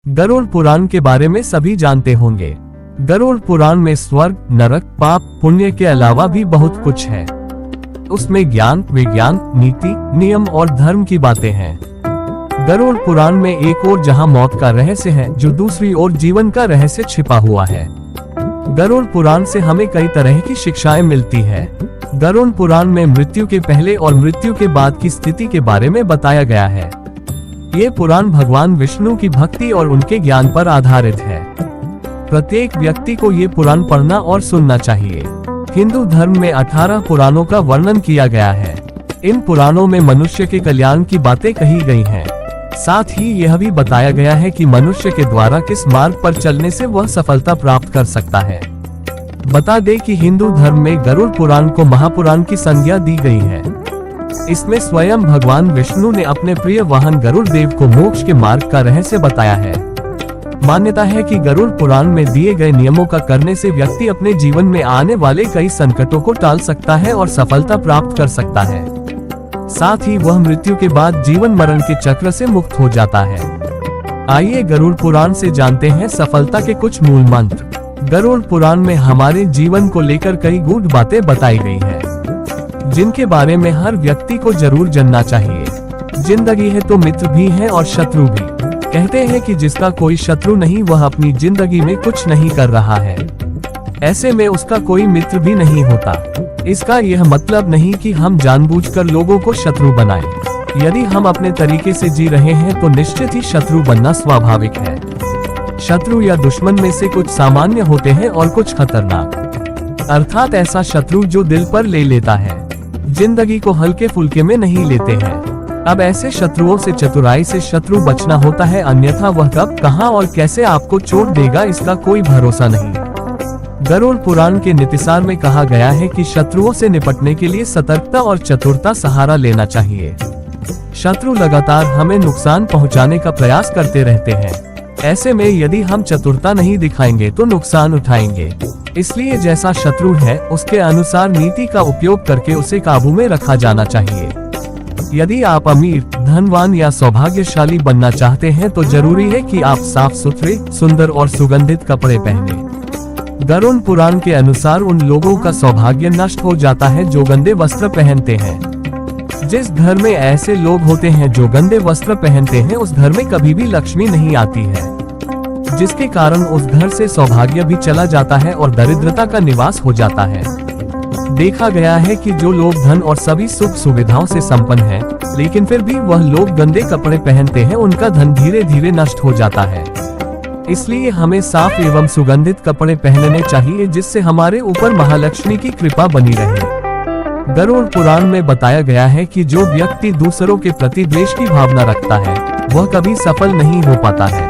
गरुड़ पुराण के बारे में सभी जानते होंगे। गरुड़ पुराण में स्वर्ग, नरक, पाप, पुण्य के अलावा भी बहुत कुछ है। उसमें ज्ञान, विज्ञान, नीति, नियम और धर्म की बातें हैं। गरुड़ पुराण में एक ओर जहां मौत का रहस्य है, जो दूसरी ओर जीवन का रहस्य छिपा हुआ है। गरुड़ पुराण से हमें कई तरह की शिक्षाएं मिलती है। गरुड़ पुराण में मृत्यु के पहले और मृत्यु के बाद की स्थिति के बारे में बताया गया है। ये पुराण भगवान विष्णु की भक्ति और उनके ज्ञान पर आधारित है। प्रत्येक व्यक्ति को ये पुराण पढ़ना और सुनना चाहिए। हिंदू धर्म में 18 पुराणों का वर्णन किया गया है। इन पुराणों में मनुष्य के कल्याण की बातें कही गई हैं। साथ ही यह भी बताया गया है कि मनुष्य के द्वारा किस मार्ग पर चलने से वह सफलता प्राप्त कर सकता है। बता दें कि हिंदू धर्म में गरुड़ पुराण को महापुराण की संज्ञा दी गई है। इसमें स्वयं भगवान विष्णु ने अपने प्रिय वाहन गरुड़ देव को मोक्ष के मार्ग का रहस्य बताया है। मान्यता है कि गरुड़ पुराण में दिए गए नियमों का करने से व्यक्ति अपने जीवन में आने वाले कई संकटों को टाल सकता है और सफलता प्राप्त कर सकता है। साथ ही वह मृत्यु के बाद जीवन मरण के चक्र से मुक्त हो जाता है। आइए गरुड़ पुराण से जानते हैं सफलता के कुछ मूल मंत्र। गरुड़ पुराण में हमारे जीवन को लेकर कई गूढ़ बातें बताई गई है, जिनके बारे में हर व्यक्ति को जरूर जानना चाहिए। जिंदगी है तो मित्र भी है और शत्रु भी। कहते हैं कि जिसका कोई शत्रु नहीं वह अपनी जिंदगी में कुछ नहीं कर रहा है। ऐसे में उसका कोई मित्र भी नहीं होता। इसका यह मतलब नहीं कि हम जानबूझकर लोगों को शत्रु बनाएं। यदि हम अपने तरीके से जी रहे हैं तो निश्चित ही शत्रु बनना स्वाभाविक है। शत्रु या दुश्मन में से कुछ सामान्य होते हैं और कुछ खतरनाक, अर्थात ऐसा शत्रु जो दिल पर ले लेता है, जिंदगी को हल्के फुल्के में नहीं लेते हैं। अब ऐसे शत्रुओं से चतुराई से शत्रु बचना होता है, अन्यथा वह कब, कहां और कैसे आपको चोट देगा इसका कोई भरोसा नहीं। गरुड़ पुराण के नीतिसार में कहा गया है कि शत्रुओं से निपटने के लिए सतर्कता और चतुरता सहारा लेना चाहिए। शत्रु लगातार हमें नुकसान पहुंचाने का प्रयास करते रहते हैं। ऐसे में यदि हम चतुरता नहीं दिखाएंगे तो नुकसान उठाएंगे। इसलिए जैसा शत्रु है उसके अनुसार नीति का उपयोग करके उसे काबू में रखा जाना चाहिए। यदि आप अमीर, धनवान या सौभाग्यशाली बनना चाहते हैं तो जरूरी है कि आप साफ सुथरे, सुंदर और सुगंधित कपड़े पहने। गरुड़ पुराण के अनुसार उन लोगों का सौभाग्य नष्ट हो जाता है जो गंदे वस्त्र पहनते हैं। जिस घर में ऐसे लोग होते हैं जो गंदे वस्त्र पहनते हैं, उस घर में कभी भी लक्ष्मी नहीं आती है, जिसके कारण उस घर से सौभाग्य भी चला जाता है और दरिद्रता का निवास हो जाता है। देखा गया है कि जो लोग धन और सभी सुख सुविधाओं से संपन्न हैं, लेकिन फिर भी वह लोग गंदे कपड़े पहनते हैं, उनका धन धीरे धीरे नष्ट हो जाता है। इसलिए हमें साफ एवं सुगंधित कपड़े पहनने चाहिए, जिससे हमारे ऊपर महालक्ष्मी की कृपा बनी रहे। गरुड़ पुराण में बताया गया है कि जो व्यक्ति दूसरों के प्रति द्वेष की भावना रखता है वह कभी सफल नहीं हो पाता है।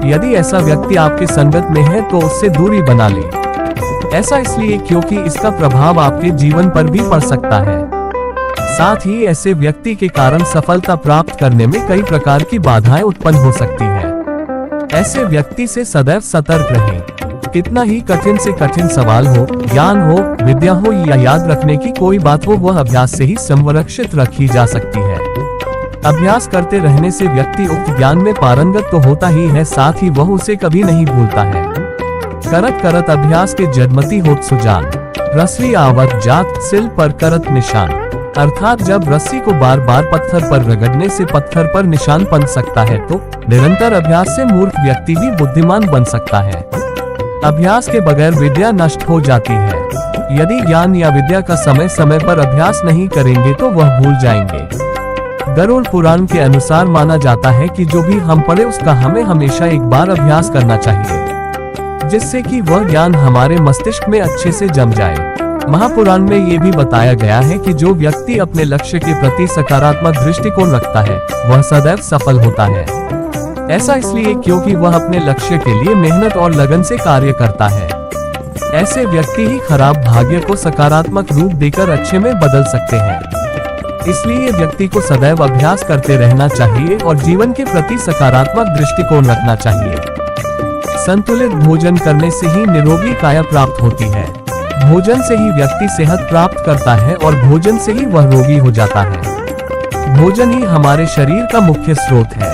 यदि ऐसा व्यक्ति आपके संगत में है तो उससे दूरी बना ले। ऐसा इसलिए क्योंकि इसका प्रभाव आपके जीवन पर भी पड़ सकता है। साथ ही ऐसे व्यक्ति के कारण सफलता प्राप्त करने में कई प्रकार की बाधाएं उत्पन्न हो सकती है। ऐसे व्यक्ति से सदैव सतर्क रहें। कितना ही कठिन से कठिन सवाल हो, ज्ञान हो, विद्या हो या याद रखने की कोई बात हो, वह अभ्यास से ही संरक्षित रखी जा सकती है। अभ्यास करते रहने से व्यक्ति उक्त ज्ञान में पारंगत तो होता ही है, साथ ही वह उसे कभी नहीं भूलता है। करत करत अभ्यास के जडमति होत सुजान, रस्सी आवत जात सिल पर करत निशान। अर्थात जब रस्सी को बार बार पत्थर पर रगड़ने से पत्थर पर निशान बन सकता है, तो निरंतर अभ्यास से मूर्ख व्यक्ति भी बुद्धिमान बन सकता है। अभ्यास के बगैर विद्या नष्ट हो जाती है। यदि ज्ञान या विद्या का समय समय पर अभ्यास नहीं करेंगे तो वह भूल जाएंगे। गरुड़ पुराण के अनुसार माना जाता है कि जो भी हम पढ़े उसका हमें हमेशा एक बार अभ्यास करना चाहिए, जिससे कि वह ज्ञान हमारे मस्तिष्क में अच्छे से जम जाए। महापुराण में ये भी बताया गया है कि जो व्यक्ति अपने लक्ष्य के प्रति सकारात्मक दृष्टिकोण रखता है वह सदैव सफल होता है। ऐसा इसलिए क्योंकि वह अपने लक्ष्य के लिए मेहनत और लगन से कार्य करता है। ऐसे व्यक्ति ही खराब भाग्य को सकारात्मक रूप देकर अच्छे में बदल सकते हैं। इसलिए व्यक्ति को सदैव अभ्यास करते रहना चाहिए और जीवन के प्रति सकारात्मक दृष्टिकोण रखना चाहिए। संतुलित भोजन करने से ही निरोगी काया प्राप्त होती है। भोजन से ही व्यक्ति सेहत प्राप्त करता है और भोजन से ही वह रोगी हो जाता है। भोजन ही हमारे शरीर का मुख्य स्रोत है।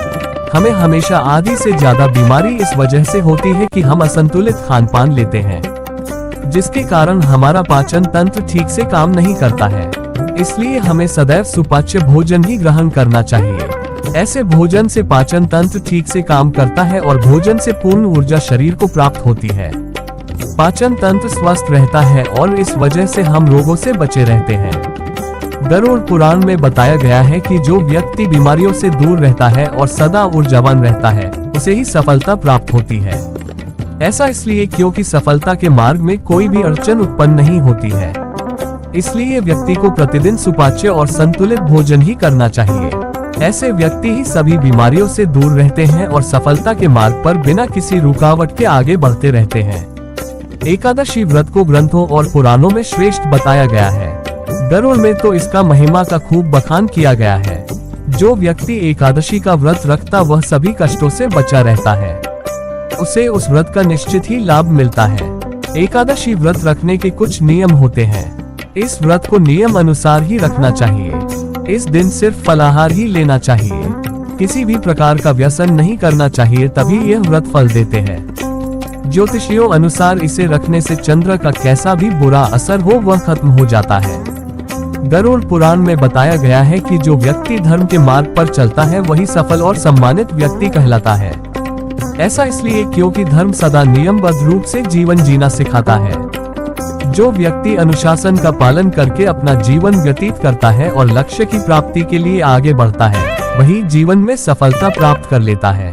हमें हमेशा आधी से ज्यादा बीमारी इस वजह से होती है कि हम असंतुलित खान पान लेते हैं, जिसके कारण हमारा पाचन तंत्र ठीक से काम नहीं करता है। इसलिए हमें सदैव सुपाच्य भोजन ही ग्रहण करना चाहिए। ऐसे भोजन से पाचन तंत्र ठीक से काम करता है और भोजन से पूर्ण ऊर्जा शरीर को प्राप्त होती है। पाचन तंत्र स्वस्थ रहता है और इस वजह से हम रोगों से बचे रहते हैं। गरुड़ पुराण में बताया गया है कि जो व्यक्ति बीमारियों से दूर रहता है और सदा ऊर्जावान रहता है, उसे ही सफलता प्राप्त होती है। ऐसा इसलिए क्योंकि सफलता के मार्ग में कोई भी अड़चन उत्पन्न नहीं होती है। इसलिए व्यक्ति को प्रतिदिन सुपाच्य और संतुलित भोजन ही करना चाहिए। ऐसे व्यक्ति ही सभी बीमारियों से दूर रहते हैं और सफलता के मार्ग पर बिना किसी रुकावट के आगे बढ़ते रहते हैं। एकादशी व्रत को ग्रंथों और पुराणों में श्रेष्ठ बताया गया है। गरुड़ में तो इसका महिमा का खूब बखान किया गया है। जो व्यक्ति एकादशी का व्रत रखता वह सभी कष्टों से बचा रहता है। उसे उस व्रत का निश्चित ही लाभ मिलता है। एकादशी व्रत रखने के कुछ नियम होते हैं। इस व्रत को नियम अनुसार ही रखना चाहिए। इस दिन सिर्फ फलाहार ही लेना चाहिए। किसी भी प्रकार का व्यसन नहीं करना चाहिए, तभी यह व्रत फल देते हैं। ज्योतिषियों अनुसार इसे रखने से चंद्र का कैसा भी बुरा असर हो वह खत्म हो जाता है। गरुड़ पुराण में बताया गया है कि जो व्यक्ति धर्म के मार्ग पर चलता है वही सफल और सम्मानित व्यक्ति कहलाता है। ऐसा इसलिए क्योंकि धर्म सदा नियमबद्ध रूप से जीवन जीना सिखाता है। जो व्यक्ति अनुशासन का पालन करके अपना जीवन व्यतीत करता है और लक्ष्य की प्राप्ति के लिए आगे बढ़ता है, वही जीवन में सफलता प्राप्त कर लेता है।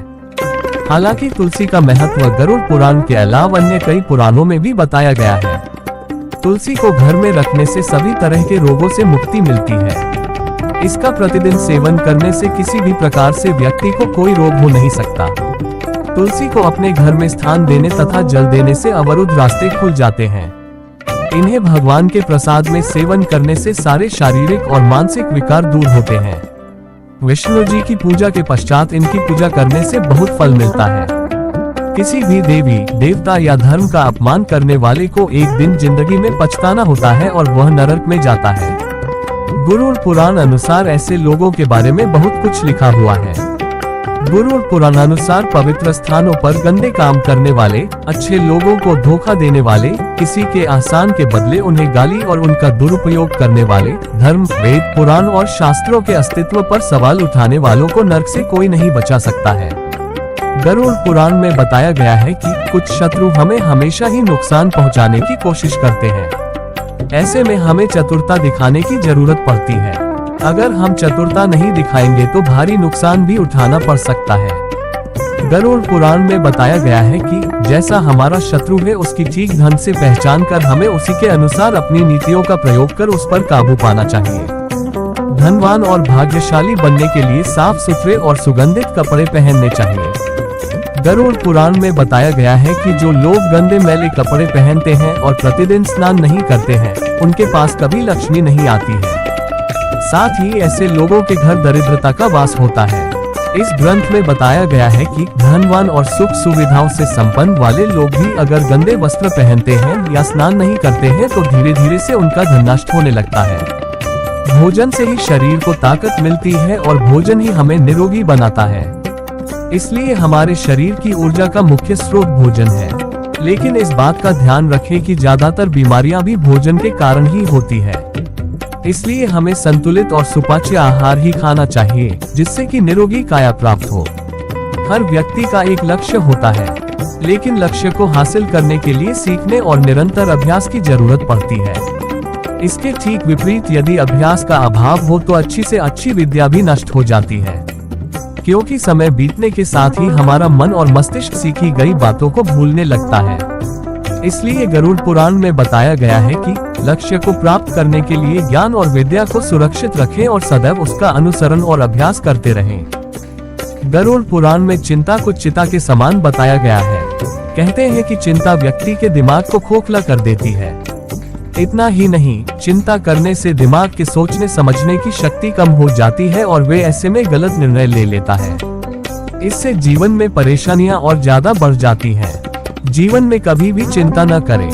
हालांकि तुलसी का महत्व गरुड़ पुराण के अलावा अन्य कई पुराणों में भी बताया गया है। तुलसी को घर में रखने से सभी तरह के रोगों से मुक्ति मिलती है। इसका प्रतिदिन सेवन करने से किसी भी प्रकार से व्यक्ति को कोई रोग हो नहीं सकता। तुलसी को अपने घर में स्थान देने तथा जल देने से अवरुद्ध रास्ते खुल जाते हैं। इन्हें भगवान के प्रसाद में सेवन करने से सारे शारीरिक और मानसिक विकार दूर होते हैं। विष्णु जी की पूजा के पश्चात इनकी पूजा करने से बहुत फल मिलता है। किसी भी देवी देवता या धर्म का अपमान करने वाले को एक दिन जिंदगी में पछताना होता है और वह नरक में जाता है। गरुड़ पुराण अनुसार ऐसे लोगों के बारे में बहुत कुछ लिखा हुआ है। गरुड़ पुराण अनुसार पवित्र स्थानों पर गंदे काम करने वाले, अच्छे लोगों को धोखा देने वाले, किसी के एहसान के बदले उन्हें गाली और उनका दुरुपयोग करने वाले, धर्म, वेद, पुराण और शास्त्रों के अस्तित्व पर सवाल उठाने वालों को नरक से कोई नहीं बचा सकता है। गरुड़ पुराण में बताया गया है कि कुछ शत्रु हमें हमेशा ही नुकसान पहुंचाने की कोशिश करते हैं। ऐसे में हमें चतुरता दिखाने की जरूरत पड़ती है। अगर हम चतुरता नहीं दिखाएंगे तो भारी नुकसान भी उठाना पड़ सकता है। गरुड़ पुराण में बताया गया है कि जैसा हमारा शत्रु है उसकी ठीक ढंग से पहचान कर हमें उसी के अनुसार अपनी नीतियों का प्रयोग कर उस पर काबू पाना चाहिए। धनवान और भाग्यशाली बनने के लिए साफ सुथरे और सुगंधित कपड़े पहनने चाहिए। गरुड़ पुराण में बताया गया है कि जो लोग गंदे मैले कपड़े पहनते हैं और प्रतिदिन स्नान नहीं करते हैं, उनके पास कभी लक्ष्मी नहीं आती है। साथ ही ऐसे लोगों के घर दरिद्रता का वास होता है। इस ग्रंथ में बताया गया है कि धनवान और सुख सुविधाओं से संपन्न वाले लोग भी अगर गंदे वस्त्र पहनते हैं या स्नान नहीं करते हैं तो धीरे धीरे से उनका धन नष्ट होने लगता है। भोजन से ही शरीर को ताकत मिलती है और भोजन ही हमें निरोगी बनाता है। इसलिए हमारे शरीर की ऊर्जा का मुख्य स्रोत भोजन है। लेकिन इस बात का ध्यान रखें कि ज्यादातर बीमारियां भी भोजन के कारण ही होती है। इसलिए हमें संतुलित और सुपाच्य आहार ही खाना चाहिए, जिससे कि निरोगी काया प्राप्त हो। हर व्यक्ति का एक लक्ष्य होता है, लेकिन लक्ष्य को हासिल करने के लिए सीखने और निरंतर अभ्यास की जरूरत पड़ती है। इसके ठीक विपरीत यदि अभ्यास का अभाव हो तो अच्छी से अच्छी विद्या भी नष्ट हो जाती है, क्योंकि समय बीतने के साथ ही हमारा मन और मस्तिष्क सीखी गई बातों को भूलने लगता है। इसलिए गरुड़ पुराण में बताया गया है कि लक्ष्य को प्राप्त करने के लिए ज्ञान और विद्या को सुरक्षित रखें और सदैव उसका अनुसरण और अभ्यास करते रहें। गरुड़ पुराण में चिंता को चिता के समान बताया गया है। कहते हैं कि चिंता व्यक्ति के दिमाग को खोखला कर देती है। इतना ही नहीं, चिंता करने से दिमाग के सोचने समझने की शक्ति कम हो जाती है और वे ऐसे में गलत निर्णय ले लेता है। इससे जीवन में परेशानियां और ज्यादा बढ़ जाती हैं। जीवन में कभी भी चिंता न करें।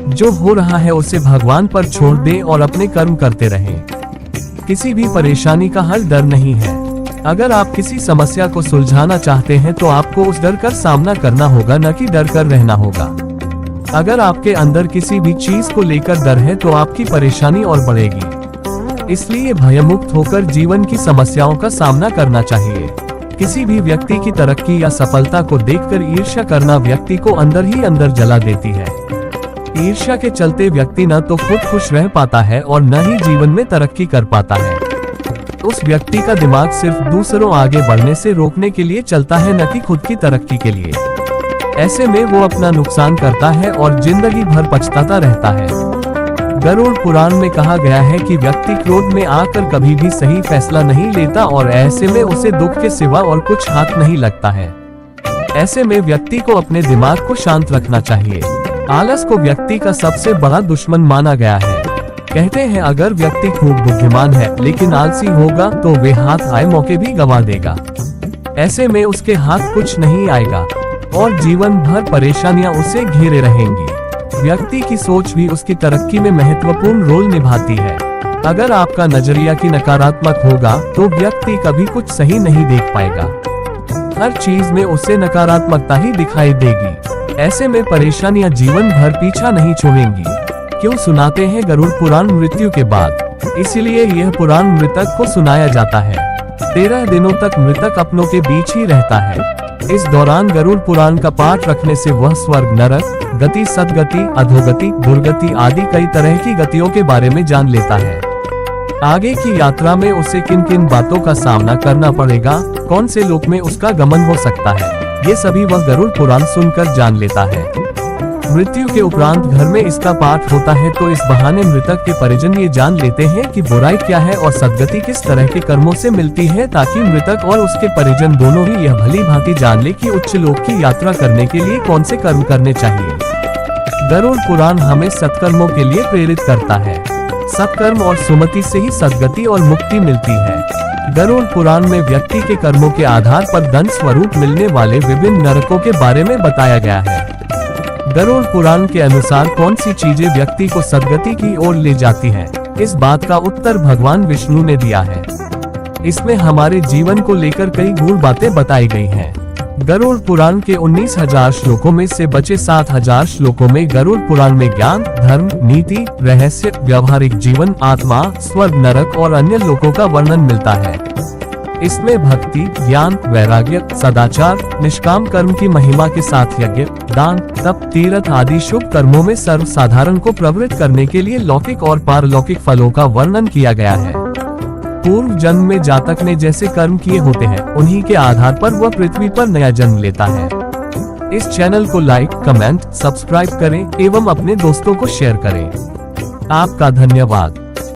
जो हो रहा है उसे भगवान पर छोड़ दें और अपने कर्म करते रहें। किसी भी परेशानी का हल डर नहीं है। अगर आप किसी समस्या को सुलझाना चाहते हैं तो आपको उस डर का सामना करना होगा, न कि डर कर रहना होगा। अगर आपके अंदर किसी भी चीज को लेकर डर है तो आपकी परेशानी और बढ़ेगी। इसलिए भयमुक्त होकर जीवन की समस्याओं का सामना करना चाहिए। किसी भी व्यक्ति की तरक्की या सफलता को देखकर ईर्ष्या करना व्यक्ति को अंदर ही अंदर जला देती है। ईर्ष्या के चलते व्यक्ति न तो खुद खुश रह पाता है और न ही जीवन में तरक्की कर पाता है। उस व्यक्ति का दिमाग सिर्फ दूसरों आगे बढ़ने से रोकने के लिए चलता है, न कि खुद की तरक्की के लिए। ऐसे में वो अपना नुकसान करता है और जिंदगी भर पछताता रहता है। गरुड़ पुराण में कहा गया है कि व्यक्ति क्रोध में आकर कभी भी सही फैसला नहीं लेता और ऐसे में उसे दुख के सिवा और कुछ हाथ नहीं लगता है। ऐसे में व्यक्ति को अपने दिमाग को शांत रखना चाहिए। आलस को व्यक्ति का सबसे बड़ा दुश्मन माना गया है। कहते हैं अगर व्यक्ति खूब बुद्धिमान है लेकिन आलसी होगा तो वे हाथ आए मौके भी गंवा देगा। ऐसे में उसके हाथ कुछ नहीं आएगा और जीवन भर परेशानियां उसे घेरे रहेंगी। व्यक्ति की सोच भी उसकी तरक्की में महत्वपूर्ण रोल निभाती है। अगर आपका नजरिया की नकारात्मक होगा तो व्यक्ति कभी कुछ सही नहीं देख पाएगा। हर चीज में उसे नकारात्मकता ही दिखाई देगी। ऐसे में परेशानियां जीवन भर पीछा नहीं छोड़ेंगी। क्यों सुनाते हैं गरुड़ पुराण मृत्यु के बाद? इसीलिए यह पुराण मृतक को सुनाया जाता है। 13 दिनों तक मृतक अपनों के बीच ही रहता है। इस दौरान गरुड़ पुराण का पाठ रखने से वह स्वर्ग, नरक गति, सदगति, अधोगति, दुर्गति आदि कई तरह की गतियों के बारे में जान लेता है। आगे की यात्रा में उसे किन किन बातों का सामना करना पड़ेगा, कौन से लोक में उसका गमन हो सकता है, ये सभी वह गरुड़ पुराण सुनकर जान लेता है। मृत्यु के उपरांत घर में इसका पाठ होता है तो इस बहाने मृतक के परिजन ये जान लेते हैं कि बुराई क्या है और सद्गति किस तरह के कर्मों से मिलती है, ताकि मृतक और उसके परिजन दोनों ही यह भली भांति जान ले कि उच्च लोक की यात्रा करने के लिए कौन से कर्म करने चाहिए। गरुड़ पुराण हमें सत्कर्मों के लिए प्रेरित करता है। सत्कर्म और सुमति से ही सद्गति और मुक्ति मिलती है। गरुड़ पुराण में व्यक्ति के कर्मों के आधार पर धन स्वरूप मिलने वाले विभिन्न नरकों के बारे में बताया गया है। गरुड़ पुराण के अनुसार कौन सी चीजें व्यक्ति को सद्गति की ओर ले जाती हैं, इस बात का उत्तर भगवान विष्णु ने दिया है। इसमें हमारे जीवन को लेकर कई गूढ़ बातें बताई गई हैं। गरुड़ पुराण के 19,000 श्लोकों में से बचे 7,000 श्लोकों में गरुड़ पुराण में ज्ञान, धर्म, नीति, रहस्य, व्यवहारिक जीवन, आत्मा, स्वर्ग, नरक और अन्य लोकों का वर्णन मिलता है। इसमें भक्ति, ज्ञान, वैराग्य, सदाचार, निष्काम कर्म की महिमा के साथ यज्ञ, दान, तप, तीर्थ आदि शुभ कर्मों में सर्वसाधारण को प्रवृत्त करने के लिए लौकिक और पारलौकिक फलों का वर्णन किया गया है। पूर्व जन्म में जातक ने जैसे कर्म किए होते हैं उन्हीं के आधार पर वह पृथ्वी पर नया जन्म लेता है। इस चैनल को लाइक, कमेंट, सब्सक्राइब करें एवं अपने दोस्तों को शेयर करें। आपका धन्यवाद।